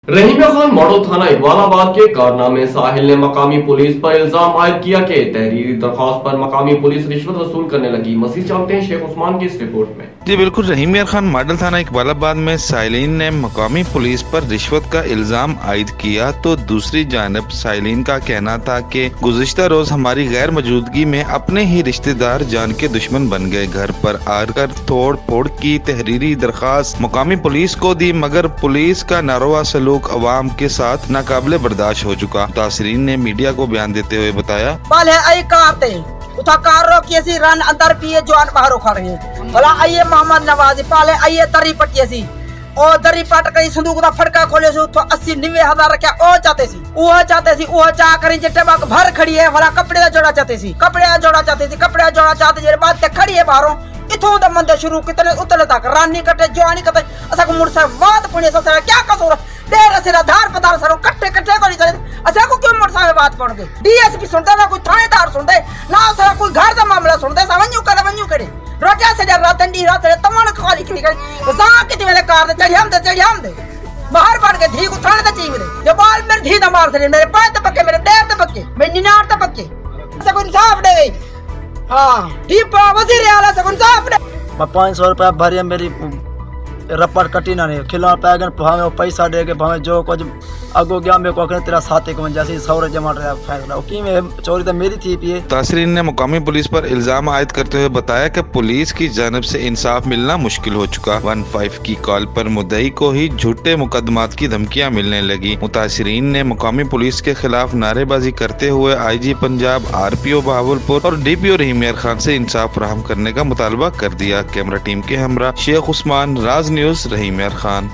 रहीम Khan model थाना इकबालाबाद के कारनामे साहिल ने मकामी पुलिस पर इल्जाम आयद किया कि तहरीरी दरख्वास्त पर मकामी पुलिस रिश्वत वसूल करने लगी। मजीद जानते हैं शेख उस्मान की इस रिपोर्ट में। जी बिल्कुल, रहीम खान मॉडल थाना इकबालाबाद में साइलिन ने मकामी पुलिस पर रिश्वत का इल्जाम आयद किया तो दूसरी जानब साइलिन का कहना था कि गुज़िश्ता रोज हमारी गैर मौजूदगी में अपने ही रिश्तेदार जान के दुश्मन बन गए, घर पर आकर तोड़ फोड़ की तहरीरी दरख्वास्त मकामी पुलिस को दी, मगर पुलिस का नारवा सलूक अवाम के साथ नाकाबिले बर्दाश्त हो चुका। तासरीन ने मीडिया को बयान देते हुए बताया, कार रोकी सी रन अंदर पिए जवान बाहर खड़े हैं भला आइए मोहम्मद नवाज पाले आइए दरी पट्टी सी ओ दरी पट करी संदूक दा फटका खोले सो तो 80-90 रखा ओ चाहते सी ओ चाह करी जट्टे बाग भर खड़ी है भला कपड़े दा जोड़ा चाहते सी जेरे बाद ते खड़ी है बाहरों इथों दा मंदे शुरू कितने उतले तक रानी कटे जवानी कटे असा को मुरसा बात पुणे ससरा क्या कसूर देर सिरा धार पदार सरो कट्टे को नहीं चले असा को क्यों मुरसा में बात पड़ गई। डीएसपी सुनता ना कोई थानेदार सुनते ना सा कोई घर दा मामला सुनते सा वन्यू करे रोटिया से रात दी रात तमन खाली की करे सा किते वेले कार चढ़ियाम दे बाहर बढ़ के धी को थाने दा चीव दे जो बाल मेरे धी दा मार दे मेरे पैर ते पक्के मेरे डेर ते पक्के मेरे निनार ते पक्के असा को इंसाफ दे हां ठीक वजीर आला से इंसाफ दे। मैं 500 रुपया भरिए मेरी रपट कटी ना नहीं खिला पैगन भावे पैसा दे के भावे जो कुछ अगो गया में को तेरा साथे को जैसे सौर जमा रहा फैसला की में चोरी तो मेरी थी पिए। तासरीन ने मुकामी पुलिस पर इल्जाम आयद करते हुए बताया कि पुलिस की जानब से इंसाफ मिलना मुश्किल हो चुका। 15 की कॉल पर मुद्दई को ही झूठे मुकदमात की धमकियां मिलने लगी। मुतासिरीन ने मुकामी पुलिस के खिलाफ नारेबाजी करते हुए IG पंजाब, RPO बहावलपुर और DPO रहीम खान से इंसाफ फराहम करने का मुतालबा कर दिया। कैमरा टीम के हमरा शेख उस्मान, राज न्यूज, रहीम खान।